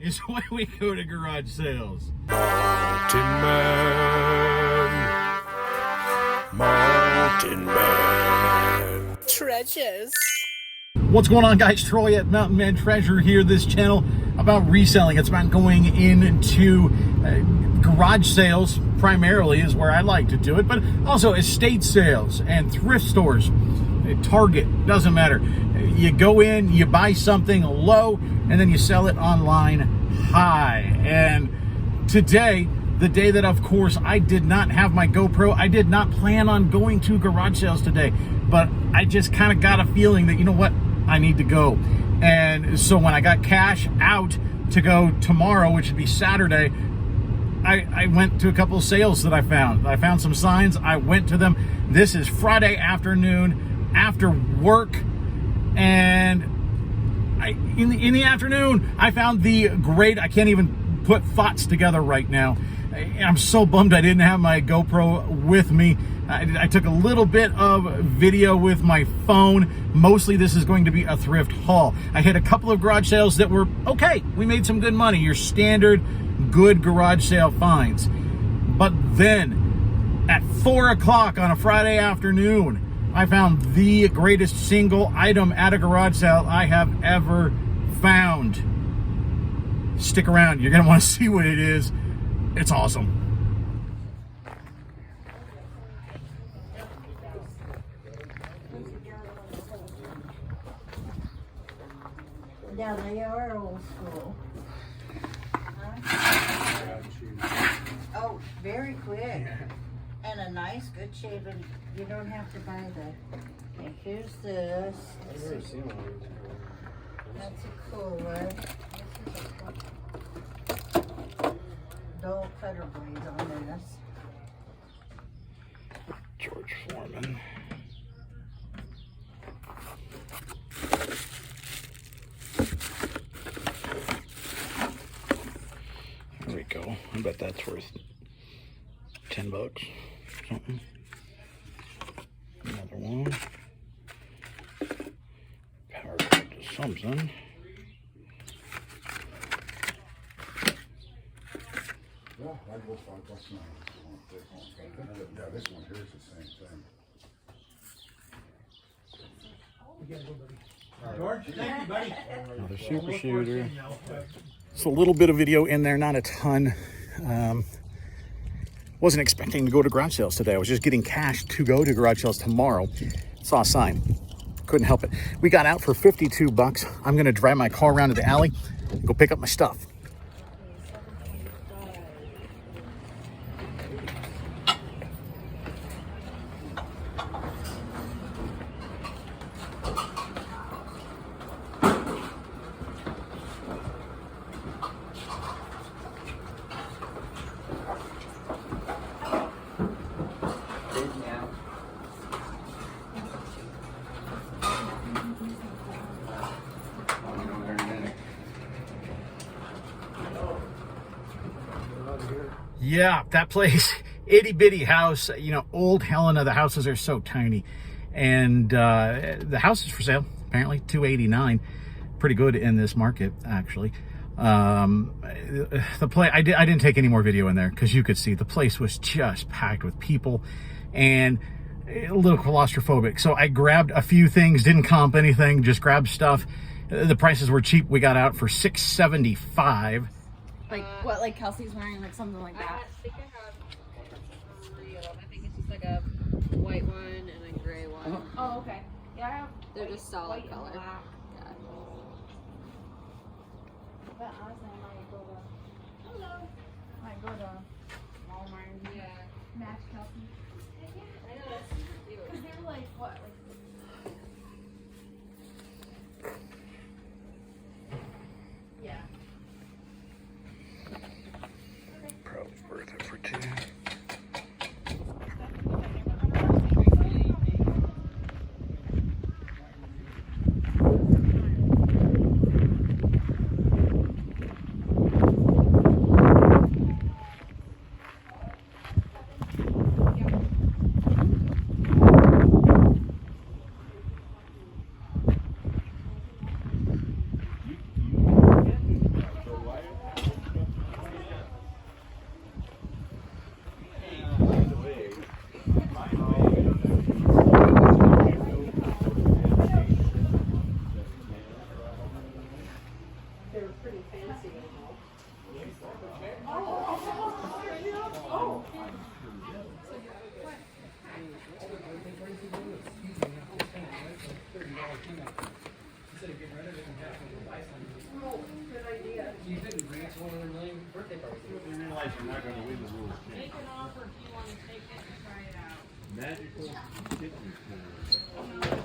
is when we go to garage sales. Mountain Man. Treasures. What's going on, guys? Troy at Mountain Man Treasure here. This channel about reselling. It's about going into garage sales primarily is where I like to do it, but also estate sales and thrift stores. Target, doesn't matter. You go in, you buy something low, and then you sell it online high. And today, the day that, of course, I did not have my GoPro, I did not plan on going to garage sales today, but I just kind of got a feeling that, you know what, I need to go. And so when I got cash out to go tomorrow, which would be Saturday, I went to a couple of sales that I found. I found some signs, I went to them. This is Friday afternoon after work, and in the afternoon I found the great, I can't even put thoughts together right now. I'm so bummed I didn't have my GoPro with me. I took a little bit of video with my phone. Mostly this is going to be a thrift haul. I hit a couple of garage sales that were okay. We made some good money, your standard good garage sale finds. But then at 4 o'clock on a Friday afternoon, I found the greatest single item at a garage sale I have ever found. Stick around, you're gonna want to see what it is. It's awesome. Yeah, they are old school. Oh, very quick. And a nice, good shape, and you don't have to buy the. And here's this. That's a cool one. This is a dull cutter blade on this. George Foreman. There we go. I bet that's worth $10. Something. Another one. Power cord to something. Yeah, I go $5 now. Yeah, this one here is the same thing. George, thank you, buddy. Another super shooter. So a little bit of video in there, not a ton. Wasn't expecting to go to garage sales today. I was just getting cash to go to garage sales tomorrow. Saw a sign. Couldn't help it. We got out for $52. I'm gonna drive my car around to the alley and go pick up my stuff. Yeah, that place, itty bitty house, you know, old Helena. The houses are so tiny, and the house is for sale. Apparently, $289, pretty good in this market, actually. The place, I didn't take any more video in there because you could see the place was just packed with people and a little claustrophobic. So I grabbed a few things, didn't comp anything, just grabbed stuff. The prices were cheap. We got out for $675. Like what, like Kelsey's wearing, like something like that? I think I have 3 of them. I think it's just like a white one and a gray one. Oh, okay. Yeah, I have. They're just solid color. Yeah. But honestly, I might go to. Hello. Might go to Walmart and match Kelsey. I know, that's super cute. Because they're like what, like. Yeah. Probably worth it for $2. Make an offer if you want to take it and try it out. Magical kitten card.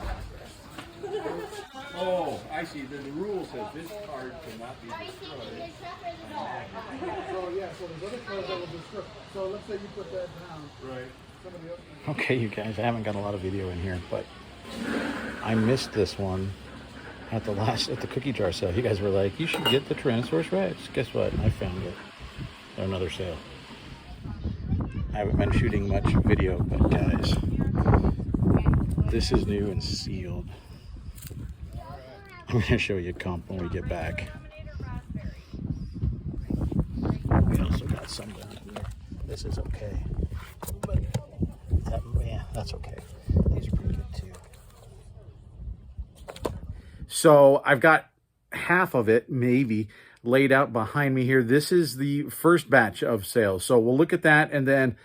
Oh, I see. The rule says this card cannot be destroyed. So yeah, so there's other cards that will destroy. So let's say you put that down. Right. Somebody else. Okay, you guys, I haven't got a lot of video in here, but I missed this one at the cookie jar sale. You guys were like, you should get the Tyrannosaurus Rex. Guess what? I found it. Another sale. I haven't been shooting much video, but guys, this is new and sealed. I'm gonna show you a comp when we get back. We also got some down here. This is okay. But yeah, that's okay. These are pretty good too. So I've got half of it, maybe, laid out behind me here. This is the first batch of sales. So we'll look at that and then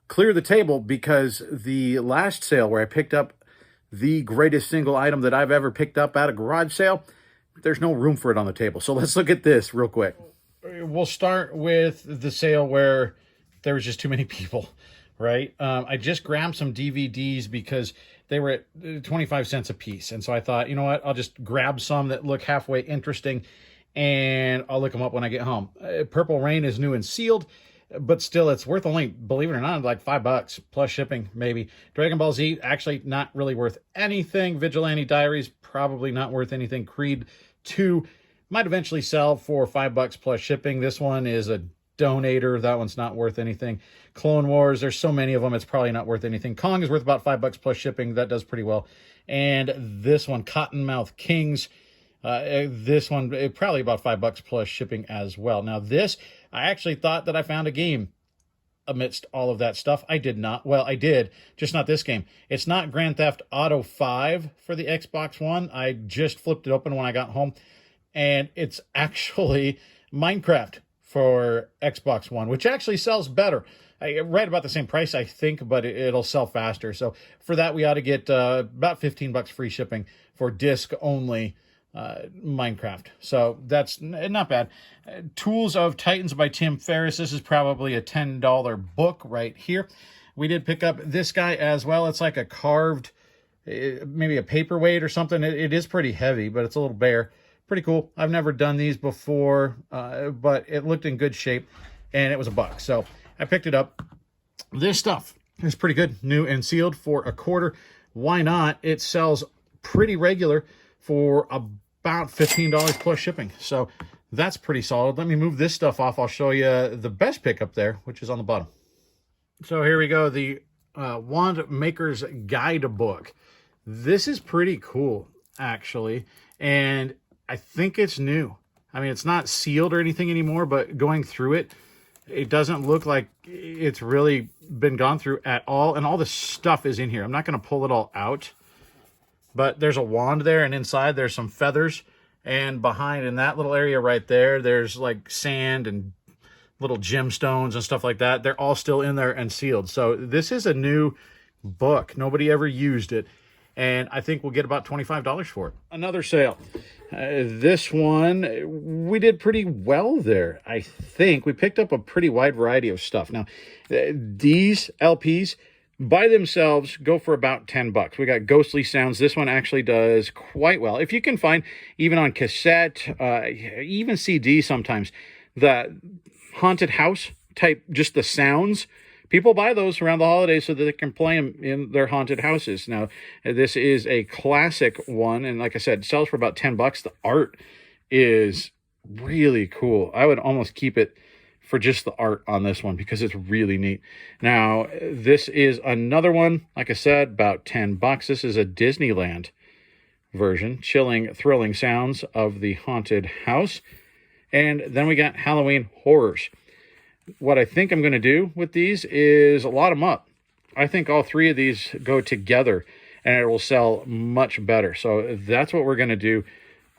clear the table, because the last sale where I picked up the greatest single item that I've ever picked up at a garage sale, there's no room for it on the table. So let's look at this real quick. We'll start with the sale where there was just too many people, right? I just grabbed some DVDs because they were at 25 cents a piece. And so I thought, you know what, I'll just grab some that look halfway interesting and I'll look them up when I get home. Purple Rain is new and sealed, but still it's worth only, believe it or not, like $5 plus shipping, maybe. Dragon Ball Z, actually not really worth anything. Vigilante Diaries, probably not worth anything. Creed 2 might eventually sell for $5 plus shipping. This one is a donator. That one's not worth anything. Clone Wars, there's so many of them, it's probably not worth anything. Kong is worth about $5 plus shipping. That does pretty well. And this one, Cottonmouth Kings, this one, probably about $5 plus shipping as well. Now this, I actually thought that I found a game amidst all of that stuff. I did not. Well, I did, just not this game. It's not Grand Theft Auto 5 for the Xbox One. I just flipped it open when I got home, and it's actually Minecraft for Xbox One, which actually sells better. Right about the same price, I think, but it'll sell faster. So for that, we ought to get about $15 free shipping for disc only Minecraft. So that's not bad. Tools of Titans by Tim Ferriss. This is probably a $10 book right here. We did pick up this guy as well. It's like a carved, maybe a paperweight or something. It is pretty heavy, but it's a little bare. Pretty cool. I've never done these before, but it looked in good shape, and it was $1. So I picked it up. This stuff is pretty good. New and sealed for $0.25. Why not? It sells pretty regular for about $15 plus shipping. So that's pretty solid. Let me move this stuff off. I'll show you the best pickup there, which is on the bottom. So here we go. The Wand Maker's Guidebook. This is pretty cool, actually. And I think it's new. I mean, it's not sealed or anything anymore, but going through it, it doesn't look like it's really been gone through at all. And all the stuff is in here. I'm not going to pull it all out, but there's a wand there, and inside there's some feathers. And behind, in that little area right there, there's like sand and little gemstones and stuff like that. They're all still in there and sealed. So this is a new book. Nobody ever used it. And I think we'll get about $25 for it. Another sale. This one, we did pretty well there, I think. We picked up a pretty wide variety of stuff. Now, these LPs by themselves go for about $10. We got Ghostly Sounds. This one actually does quite well. If you can find, even on cassette, even CD sometimes, the haunted house type, just the sounds, people buy those around the holidays so that they can play them in their haunted houses. Now, this is a classic one, and like I said, it sells for about $10. The art is really cool. I would almost keep it for just the art on this one because it's really neat. Now, this is another one, like I said, about $10. This is a Disneyland version, chilling, thrilling sounds of the haunted house. And then we got Halloween Horrors. What I think I'm going to do with these is lot them up. I think all three of these go together and it will sell much better. So that's what we're going to do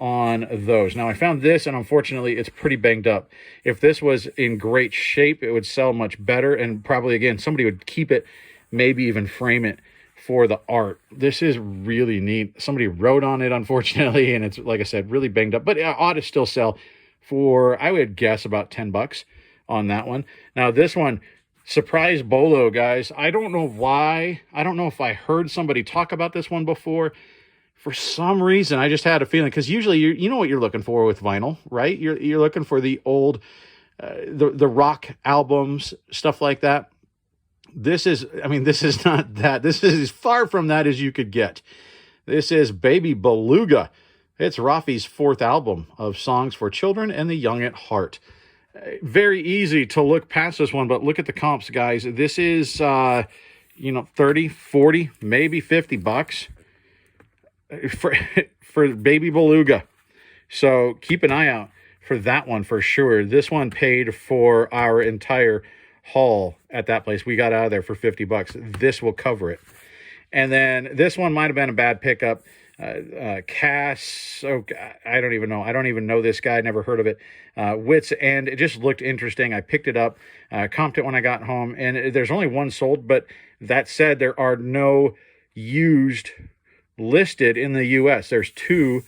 on those. Now I found this, and unfortunately it's pretty banged up. If this was in great shape, it would sell much better, and probably, again, somebody would keep it, maybe even frame it for the art. This is really neat. Somebody wrote on it, unfortunately, and it's, like I said, really banged up, but it ought to still sell for, I would guess, about 10 bucks on that one. Now this one, surprise bolo, guys. I don't know why. I don't know if I heard somebody talk about this one before. For some reason, I just had a feeling, because usually you know what you're looking for with vinyl, right? You're looking for the old, the rock albums, stuff like that. This is, I mean, this is not that. This is as far from that as you could get. This is Baby Beluga. It's Rafi's 4th album of songs for children and the young at heart. Very easy to look past this one, but look at the comps, guys. This is, 30, 40, maybe 50 bucks for Baby Beluga. So keep an eye out for that one for sure. This one paid for our entire haul at that place. We got out of there for 50 bucks. This will cover it. And then this one might have been a bad pickup. Cass, I don't even know. I don't even know this guy. Never heard of it. Wits End. It just looked interesting. I picked it up, comped it when I got home, and there's only one sold. But that said, there are no used listed in the U.S. There's 2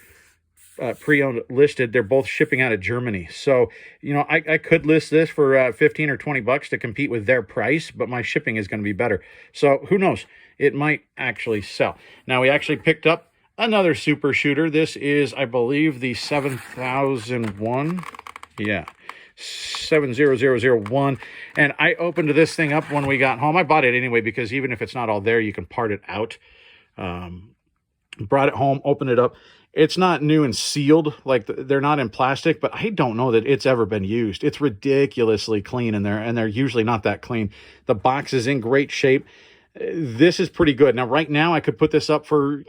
pre-owned listed. They're both shipping out of Germany. So, I could list this for 15 or 20 bucks to compete with their price, but my shipping is going to be better. So who knows? It might actually sell. Now, we actually picked up another super shooter. This is, I believe, the 7001. Yeah, 70001. And I opened this thing up when we got home. I bought it anyway, because even if it's not all there, you can part it out. Brought it home, opened it up. It's not new and sealed, like they're not in plastic, but I don't know that it's ever been used. It's ridiculously clean in there, and they're usually not that clean. The box is in great shape. This is pretty good. Now, right now, I could put this up for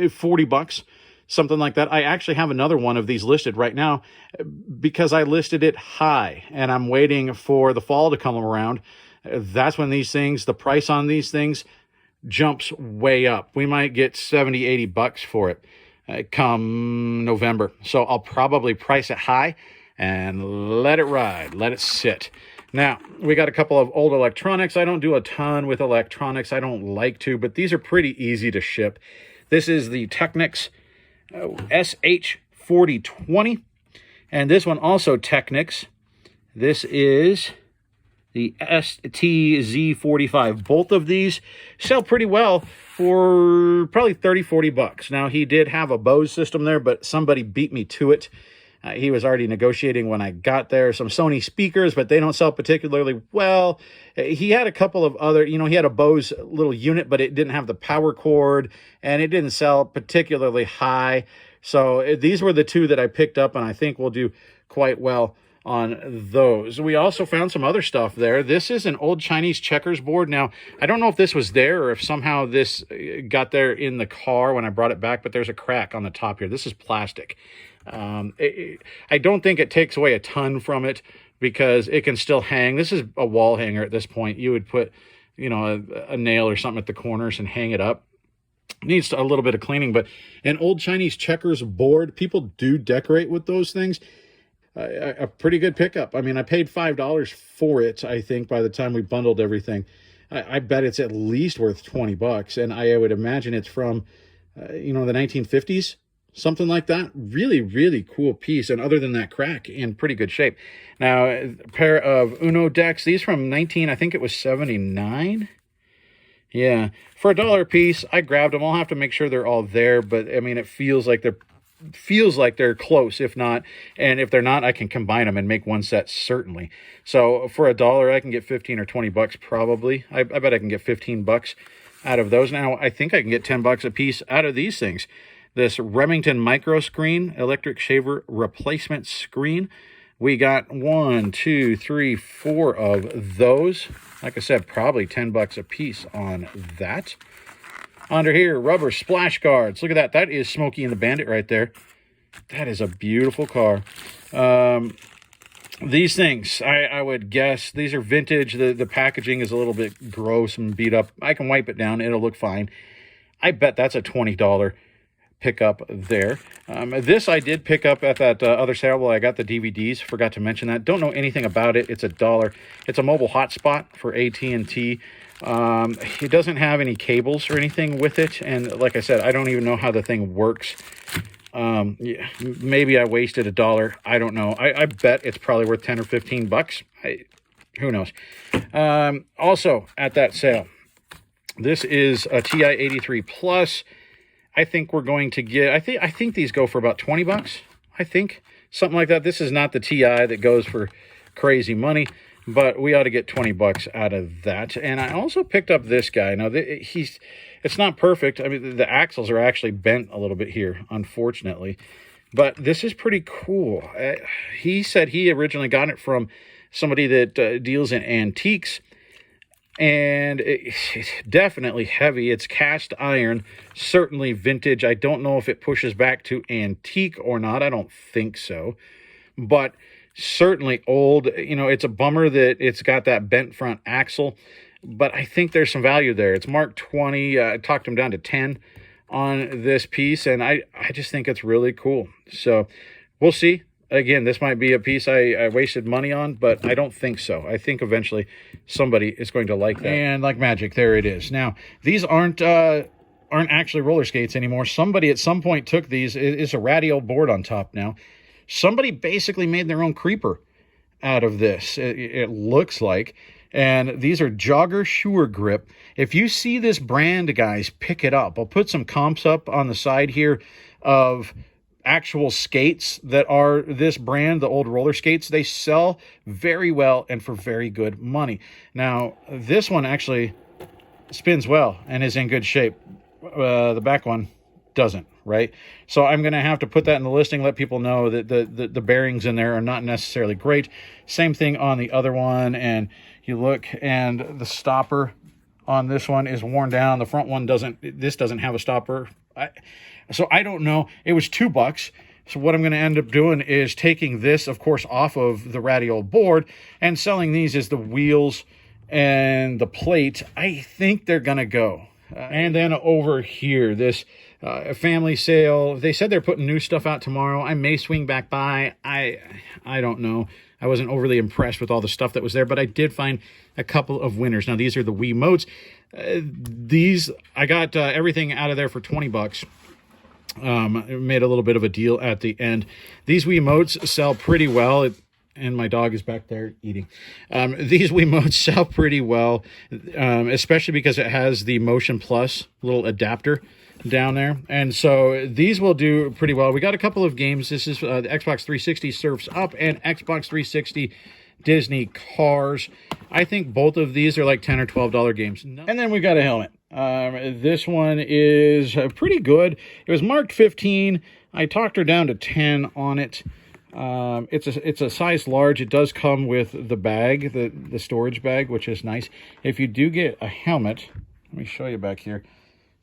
40 bucks, something like that. I actually have another one of these listed right now because I listed it high, and I'm waiting for the fall to come around. That's when the price on these things jumps way up. We might get 70, 80 bucks for it come November. So I'll probably price it high and let it ride, let it sit. Now, we got a couple of old electronics. I don't do a ton with electronics. I don't like to, but these are pretty easy to ship. This is the Technics SH4020, and this one also Technics. This is the STZ45. Both of these sell pretty well for probably 30, 40 bucks. Now, he did have a Bose system there, but somebody beat me to it. He was already negotiating when I got there. Some Sony speakers, but they don't sell particularly well. He had a couple of other, he had a Bose little unit, but it didn't have the power cord, and it didn't sell particularly high. So these were the 2 that I picked up, and I think we'll do quite well on those. We also found some other stuff there. This is an old Chinese checkers board. Now, I don't know if this was there or if somehow this got there in the car when I brought it back, but there's a crack on the top here. This is plastic. I don't think it takes away a ton from it because it can still hang. This is a wall hanger at this point. You would put, a nail or something at the corners and hang it up. Needs a little bit of cleaning, but an old Chinese checkers board, people do decorate with those things. A pretty good pickup. I mean, I paid $5 for it, I think, by the time we bundled everything. I bet it's at least worth 20 bucks, and I would imagine it's from, the 1950s, something like that. Really, really cool piece, and other than that crack, in pretty good shape. Now, a pair of Uno decks. These from I think it was 79. Yeah, for $1 a piece, I grabbed them. I'll have to make sure they're all there, but I mean, it feels like they're close, if not, and if they're not, I can combine them and make one set, certainly. So for $1, I can get 15 or 20 bucks probably. I bet I can get 15 bucks out of those. Now, I think I can get 10 bucks a piece out of these things. This Remington micro screen, electric shaver replacement screen. We got 1, 2, 3, 4 of those. Like I said, probably 10 bucks a piece on that. Under here, rubber splash guards. Look at that. That is Smokey and the Bandit right there. That is a beautiful car. These things, I would guess, these are vintage. The packaging is a little bit gross and beat up. I can wipe it down. It'll look fine. I bet that's a $20 pick up there. This I did pick up at that other sale. Well, I got the DVDs. Forgot to mention that. Don't know anything about it. It's $1. It's a mobile hotspot for AT&T. It doesn't have any cables or anything with it. And like I said, I don't even know how the thing works. Yeah, maybe I wasted $1. I don't know. I bet it's probably worth 10 or 15 bucks. Who knows? Also at that sale, this is a TI 83 Plus. I think we're going to get, I think these go for about 20 bucks. I think something like that. This is not the TI that goes for crazy money, but we ought to get 20 bucks out of that. And I also picked up this guy. Now it's not perfect. I mean, the axles are actually bent a little bit here, unfortunately, but this is pretty cool. He said he originally got it from somebody that deals in antiques. And it's definitely heavy. It's cast iron, certainly vintage. I don't know if it pushes back to antique or not. I don't think so, but certainly old. You know, it's a bummer that it's got that bent front axle, but I think there's some value there. It's marked 20. I talked him down to 10 on this piece, and I just think it's really cool. So we'll see. Again, this might be a piece I wasted money on, but I don't think so. I think eventually somebody is going to like that. And like magic, there it is. Now, these aren't actually roller skates anymore. Somebody at some point took these. It's a radial board on top now. Somebody basically made their own creeper out of this, it looks like. And these are Jogger Sure Grip. If you see this brand, guys, pick it up. I'll put some comps up on the side here of actual skates that are this brand, the old roller skates. They sell very well and for very good money. Now, this one actually spins well and is in good shape. The back one doesn't, right? So I'm going to have to put that in the listing, let people know that the bearings in there are not necessarily great. Same thing on the other one, and you look, and the stopper on this one is worn down. The front one doesn't. This doesn't have a stopper. So I don't know. It was $2. So what I'm going to end up doing is taking this, of course, off of the radial board and selling these as the wheels and the plate. I think they're going to go. And then over here, this family sale. They said they're putting new stuff out tomorrow. I may swing back by. I don't know. I wasn't overly impressed with all the stuff that was there, but I did find a couple of winners. Now, these are the Wiimotes. These, I got everything out of there for 20 bucks. Made a little bit of a deal at the end. These Wiimotes sell pretty well. And my dog is back there eating. These Wiimotes sell pretty well, especially because it has the Motion Plus little adapter down there. And so these will do pretty well. We got a couple of games. This is the Xbox 360 Surfs Up and Xbox 360 Disney Cars. I think both of these are like $10 or $12 games. And then we got a helmet. This one is pretty good. It was marked 15. I talked her down to 10 on it. It's a size large. It does come with the bag, the storage bag, which is nice. If you do get a helmet, let me show you back here.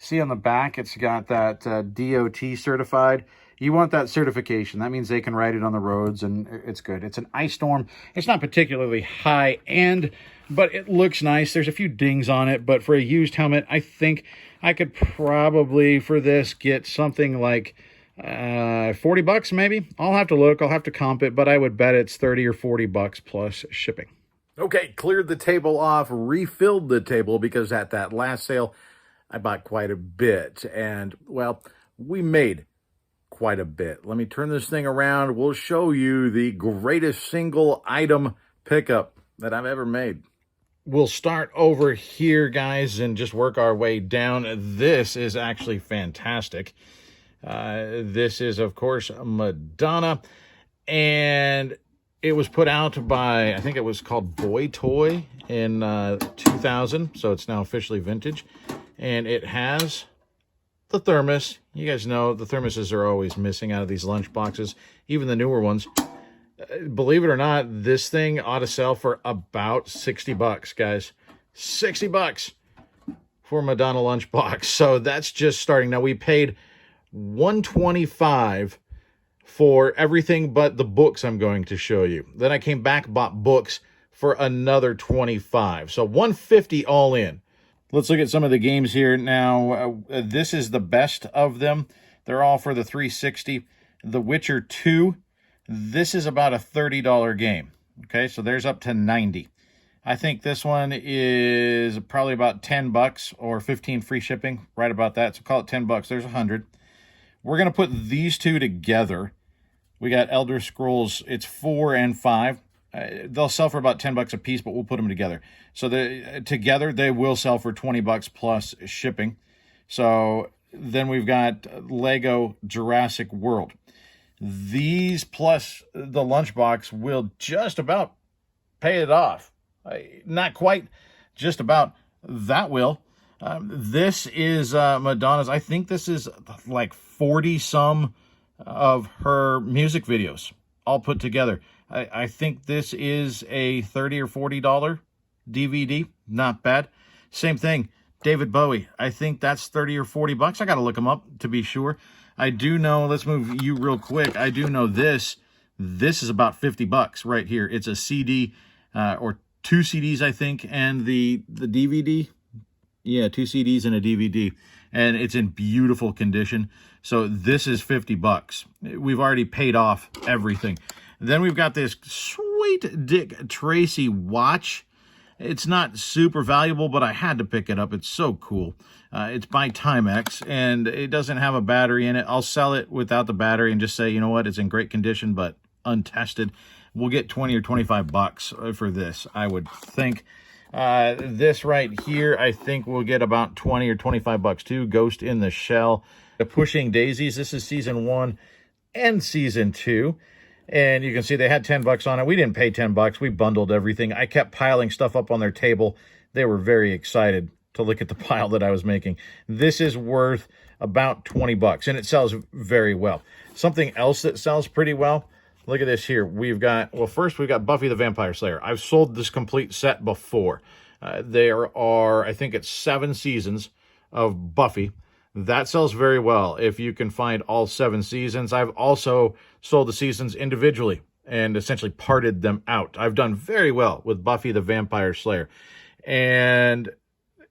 See on the back, it's got that DOT certified. You want that certification. That means they can ride it on the roads, and it's good. It's an Ice Storm. It's not particularly high end, but it looks nice. There's a few dings on it, but for a used helmet, I think I could probably, for this, get something like 40 bucks maybe. I'll have to look. I'll have to comp it, but I would bet it's 30 or 40 bucks plus shipping. Okay, cleared the table off, refilled the table, because at that last sale, I bought quite a bit. And, well, we made quite a bit. Let me turn this thing around. We'll show you the greatest single item pickup that I've ever made. We'll start over here, guys, and just work our way down. This is actually fantastic. This is, of course, Madonna, and it was put out by, I think it was called Boy Toy in 2000, so it's now officially vintage, and it has the thermos. You guys know the thermoses are always missing out of these lunch boxes, even the newer ones. Believe it or not, this thing ought to sell for about 60 bucks, guys. 60 bucks for Madonna lunchbox. So that's just starting. Now, we paid $125 for everything but the books I'm going to show you. Then I came back, bought books for another $25. So $150 all in. Let's look at some of the games here. Now, this is the best of them. They're all for the 360. The Witcher 2, this is about a $30 game. Okay, so there's up to 90. I think this one is probably about 10 bucks or 15 free shipping, right about that. So call it 10 bucks. There's 100. We're going to put these two together. We got Elder Scrolls. It's 4 and 5. They'll sell for about 10 bucks a piece, but we'll put them together. So together they will sell for 20 bucks plus shipping. So then we've got Lego Jurassic World. These plus the lunchbox will just about pay it off. Not quite, just about. That will. This is Madonna's. I think this is like 40 some of her music videos all put together. I think this is a $30 or $40 DVD. Not bad. Same thing, David Bowie. I think that's 30 or 40 bucks. I got to look them up to be sure. I do know, let's move you real quick. I do know this is about 50 bucks right here. It's a CD or 2 CDs, I think, and the DVD. Yeah, 2 CDs and a DVD. And it's in beautiful condition. So this is 50 bucks. We've already paid off everything. Then we've got this sweet Dick Tracy watch. It's not super valuable, but I had to pick it up. It's so cool. It's by Timex, and it doesn't have a battery in it. I'll sell it without the battery and just say, you know what, it's in great condition, but untested. We'll get 20 or 25 bucks for this, I would think. This right here, I think we'll get about 20 or 25 bucks too. Ghost in the Shell. The Pushing Daisies, this is season 1 and season 2. And you can see they had 10 bucks on it. We didn't pay 10 bucks. We bundled everything. I kept piling stuff up on their table. They were very excited to look at the pile that I was making. This is worth about 20 bucks, and it sells very well. Something else that sells pretty well, look at this here. We've got, well, first we've got Buffy the Vampire Slayer. I've sold this complete set before. There are, I think it's 7 seasons of Buffy. That sells very well if you can find all 7 seasons. I've also sold the seasons individually and essentially parted them out. I've done very well with Buffy the Vampire Slayer. And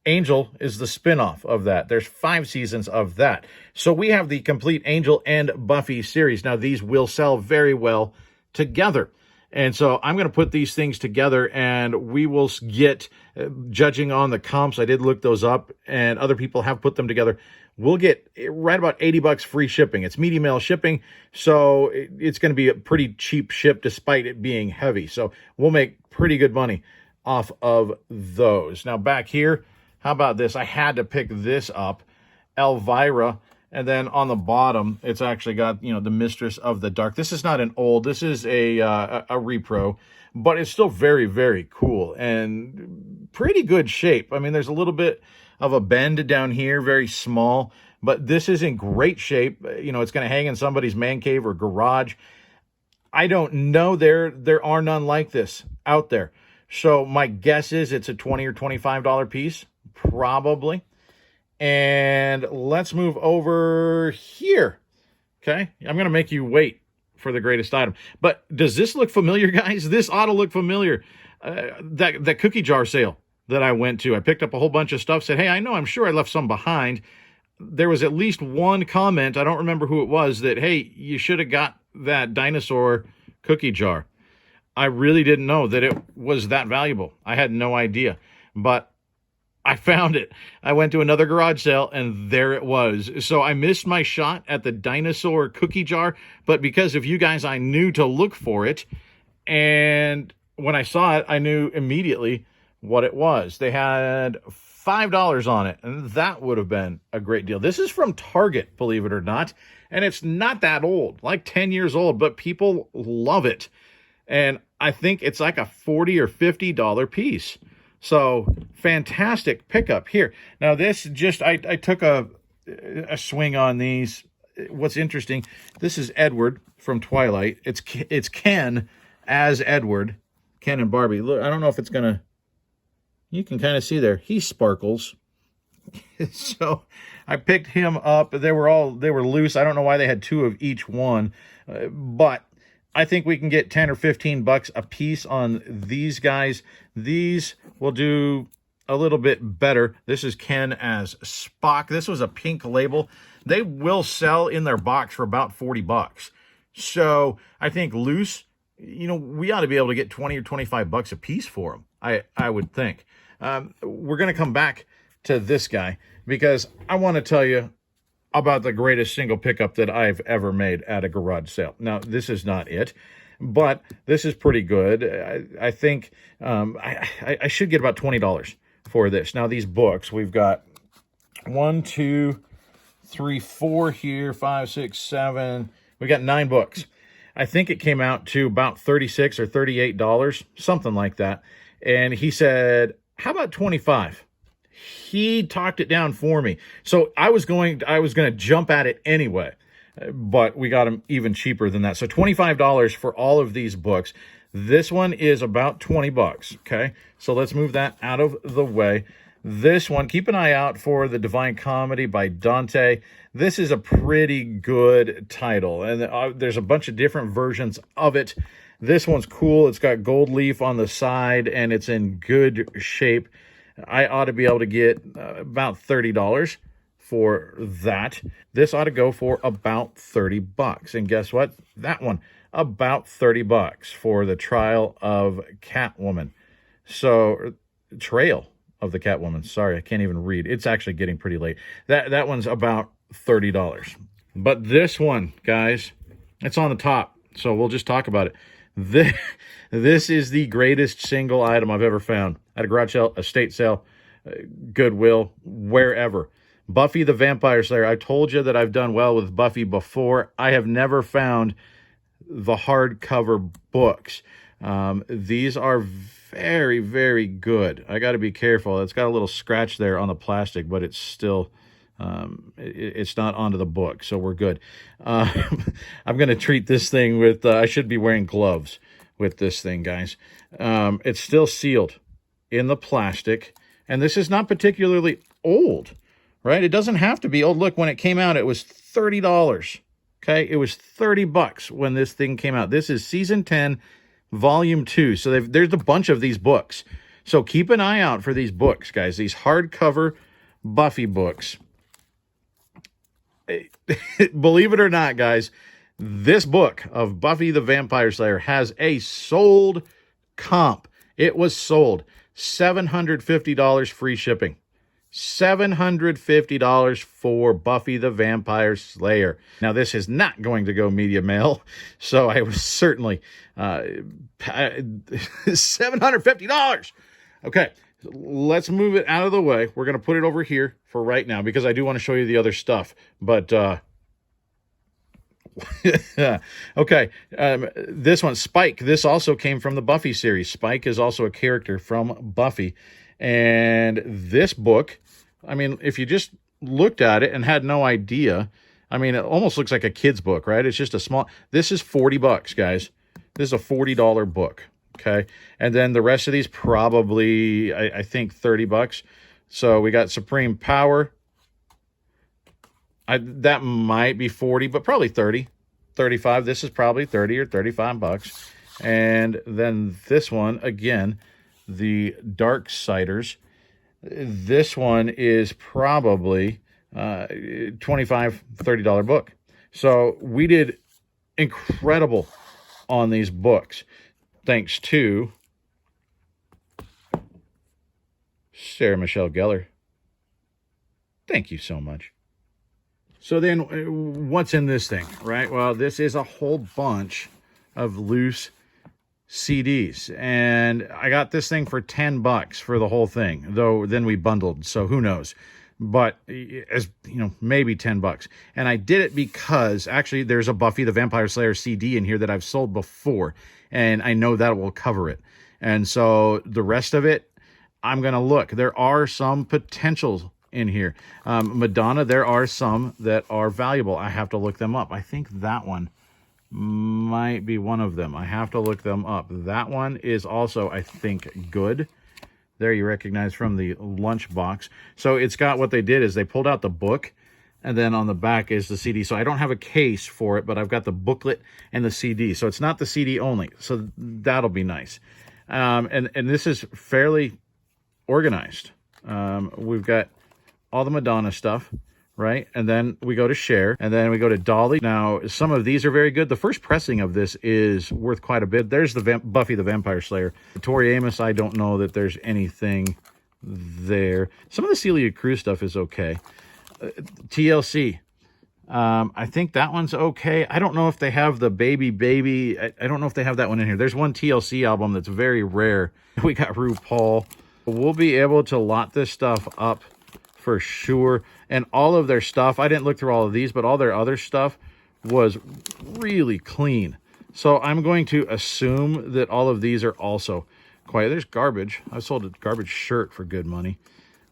Angel is the spinoff of that. There's 5 seasons of that. So we have the complete Angel and Buffy series. Now, these will sell very well together. And so I'm going to put these things together, and we will get, judging on the comps, I did look those up, and other people have put them together. We'll get right about 80 bucks free shipping. It's media mail shipping, so it's going to be a pretty cheap ship despite it being heavy. So we'll make pretty good money off of those. Now back here, how about this? I had to pick this up, Elvira. And then on the bottom, it's actually got, you know, the Mistress of the Dark. This is not an old, this is a repro, but it's still very, very cool and pretty good shape. I mean, there's a little bit of a bend down here, very small, but this is in great shape. You know, it's going to hang in somebody's man cave or garage. I don't know. There are none like this out there. So my guess is it's a $20 or $25 piece, probably. And let's move over here. Okay, I'm going to make you wait for the greatest item. But does this look familiar, guys? This ought to look familiar. That cookie jar sale that I went to, I picked up a whole bunch of stuff, said, hey, I know, I'm sure I left some behind. There was at least one comment, I don't remember who it was, that, hey, you should have got that dinosaur cookie jar. I really didn't know that it was that valuable. I had no idea. But I found it. I went to another garage sale, and there it was. So I missed my shot at the dinosaur cookie jar, but because of you guys, I knew to look for it. And when I saw it, I knew immediately what it was. They had $5 on it, and that would have been a great deal. This is from Target, believe it or not, and it's not that old, like 10 years old, but people love it. And I think it's like a $40 or $50 piece. So fantastic pickup here. Now this just, I took a swing on these. What's interesting, this is Edward from Twilight. It's Ken as Edward, Ken and Barbie. Look, I don't know if it's gonna, you can kind of see there, he sparkles. So I picked him up. They were loose. I don't know why they had 2 of each one, but I think we can get 10 or 15 bucks a piece on these guys. These will do a little bit better. This is Ken as Spock. This was a pink label. they will sell in their box for about 40 bucks. So I think loose, you know, we ought to be able to get 20 or 25 bucks a piece for them. I would think. We're going to come back to this guy because I want to tell you about the greatest single pickup that I've ever made at a garage sale. Now, this is not it, but this is pretty good. I think I should get about $20 for this. Now, these books, we've got 1, 2, 3, 4 here, 5, 6, 7. We got 9 books. I think it came out to about $36 or $38, something like that. And he said, how about 25? He talked it down for me. So I was going to jump at it anyway, but we got him even cheaper than that. So $25 for all of these books. This one is about 20 bucks. Okay. So let's move that out of the way. This one, keep an eye out for The Divine Comedy by Dante. This is a pretty good title, and there's a bunch of different versions of it. This one's cool. It's got gold leaf on the side, and it's in good shape. I ought to be able to get about $30 for that. This ought to go for about 30 bucks. And guess what? That one, about 30 bucks for The Trial of Catwoman. So, Trail of the Catwoman. Sorry, I can't even read. It's actually getting pretty late. That one's about $30. But this one, guys, it's on the top. So we'll just talk about it. This is the greatest single item I've ever found at a garage sale, estate sale, Goodwill, wherever. Buffy the Vampire Slayer. I told you that I've done well with Buffy before. I have never found the hardcover books. These are very, very good. I got to be careful. It's got a little scratch there on the plastic, but it's still, it's not onto the book, so we're good. I'm going to treat this thing with, I should be wearing gloves with this thing, guys. It's still sealed in the plastic, and this is not particularly old, right? It doesn't have to be old. Look, when it came out, it was $30. Okay, it was 30 bucks when this thing came out. This is season 10, volume 2. So there's a bunch of these books. So keep an eye out for these books, guys. These hardcover Buffy books. Believe it or not, guys, this book of Buffy the Vampire Slayer has a sold comp. It was sold $750 free shipping. $750 for Buffy the Vampire Slayer. Now, this is not going to go media mail, so I was certainly $750. Okay, let's move it out of the way. We're going to put it over here for right now because I do want to show you the other stuff. But, okay, this one, Spike. This also came from the Buffy series. Spike is also a character from Buffy. And this book, I mean, if you just looked at it and had no idea, I mean, it almost looks like a kid's book, right? It's just a small, this is 40 bucks, guys. This is a $40 book, okay? And then the rest of these probably, I think, 30 bucks. So we got Supreme Power. That might be 40, but probably 30, 35. This is probably 30 or 35 bucks. And then this one, again, the Darksiders. This one is probably $25, $30 book. So we did incredible on these books, thanks to Sarah Michelle Gellar. Thank you so much. So then what's in this thing, right? Well, this is a whole bunch of loose CDs, and I got this thing for 10 bucks for the whole thing, though then we bundled, so who knows, but as you know, maybe 10 bucks. And I did it because actually there's a Buffy the Vampire Slayer CD in here that I've sold before, and I know that will cover it. And so the rest of it, I'm gonna look. There are some potentials in here. Madonna, there are some that are valuable. I have to look them up. I think that one might be one of them. I have to look them up. That one is also, I think, good. There you recognize from the lunchbox. So it's got, what they did is they pulled out the book, and then on the back is the CD. So I don't have a case for it, but I've got the booklet and the CD. So it's not the CD only. So that'll be nice. And this is fairly organized. We've got all the Madonna stuff right? And then we go to share, and then we go to Dolly. Now, some of these are very good. The first pressing of this is worth quite a bit. There's the Buffy the Vampire Slayer. Tori Amos, I don't know that there's anything there. Some of the Celia Cruz stuff is okay. TLC. I think that one's okay. I don't know if they have the Baby. I don't know if they have that one in here. There's one TLC album that's very rare. We got RuPaul. We'll be able to lot this stuff up for sure. And all of their stuff, I didn't look through all of these, but all their other stuff was really clean. So I'm going to assume that all of these are also quite. There's garbage. I sold a garbage shirt for good money.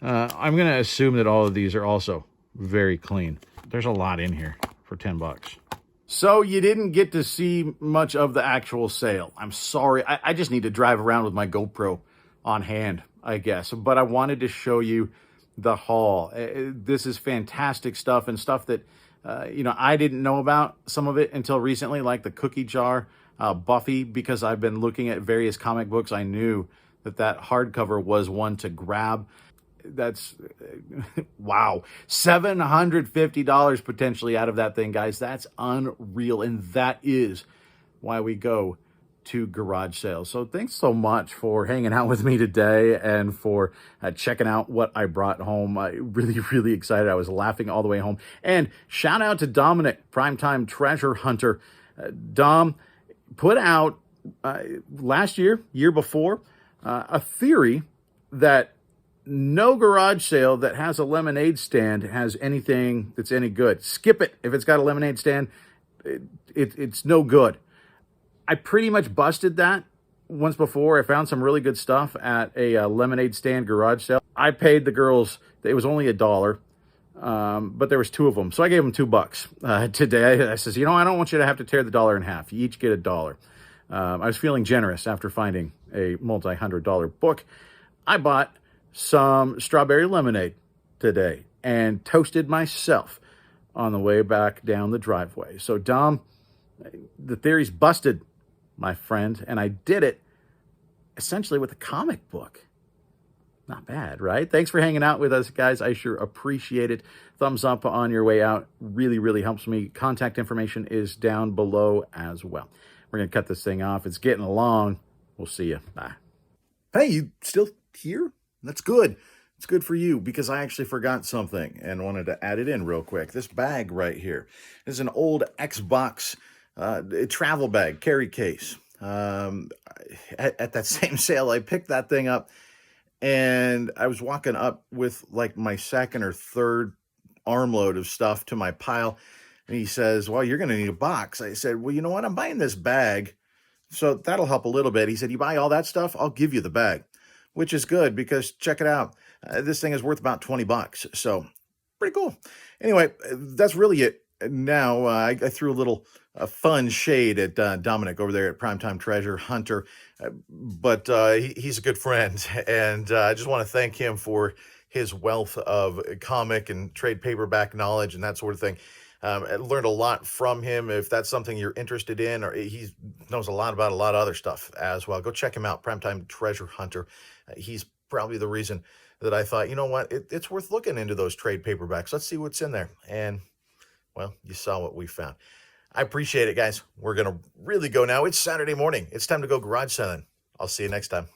I'm going to assume that all of these are also very clean. There's a lot in here for 10 bucks. So you didn't get to see much of the actual sale. I'm sorry. I just need to drive around with my GoPro on hand, I guess. But I wanted to show you the haul. This is fantastic stuff, and stuff that, I didn't know about some of it until recently, like the cookie jar, Buffy, because I've been looking at various comic books. I knew that hardcover was one to grab. That's wow, $750 potentially out of that thing, guys. That's unreal, and that is why we go to garage sales. So thanks so much for hanging out with me today and for checking out what I brought home. I really excited. I was laughing all the way home. And shout out to Dominic, Primetime Treasure Hunter. Dom put out year before, a theory that no garage sale that has a lemonade stand has anything that's any good. Skip it. If it's got a lemonade stand, it's no good. I pretty much busted that once before. I found some really good stuff at a lemonade stand garage sale. I paid the girls, it was only $1, but there was 2 of them. So I gave them $2 today. I says, I don't want you to have to tear the dollar in half. You each get $1. I was feeling generous after finding a multi-$100 book. I bought some strawberry lemonade today and toasted myself on the way back down the driveway. So Dom, the theory's busted, my friend, and I did it essentially with a comic book. Not bad, right? Thanks for hanging out with us, guys. I sure appreciate it. Thumbs up on your way out. Really helps me. Contact information is down below as well. We're going to cut this thing off. It's getting long. We'll see you. Bye. Hey, you still here? That's good. It's good for you, because I actually forgot something and wanted to add it in real quick. This bag right here is an old Xbox travel bag, carry case. At that same sale, I picked that thing up, and I was walking up with like my second or third armload of stuff to my pile. And he says, well, you're going to need a box. I said, well, you know what? I'm buying this bag, so that'll help a little bit. He said, you buy all that stuff? I'll give you the bag. Which is good, because check it out. This thing is worth about 20 bucks. So pretty cool. Anyway, that's really it. Now, I threw a little fun shade at Dominic over there at Primetime Treasure Hunter. But he's a good friend. And I just want to thank him for his wealth of comic and trade paperback knowledge and that sort of thing. I learned a lot from him. If that's something you're interested in, or he knows a lot about a lot of other stuff as well, go check him out, Primetime Treasure Hunter. He's probably the reason that I thought, you know what, it's worth looking into those trade paperbacks. Let's see what's in there. And, well, you saw what we found. I appreciate it, guys. We're going to really go now. It's Saturday morning. It's time to go garage selling. I'll see you next time.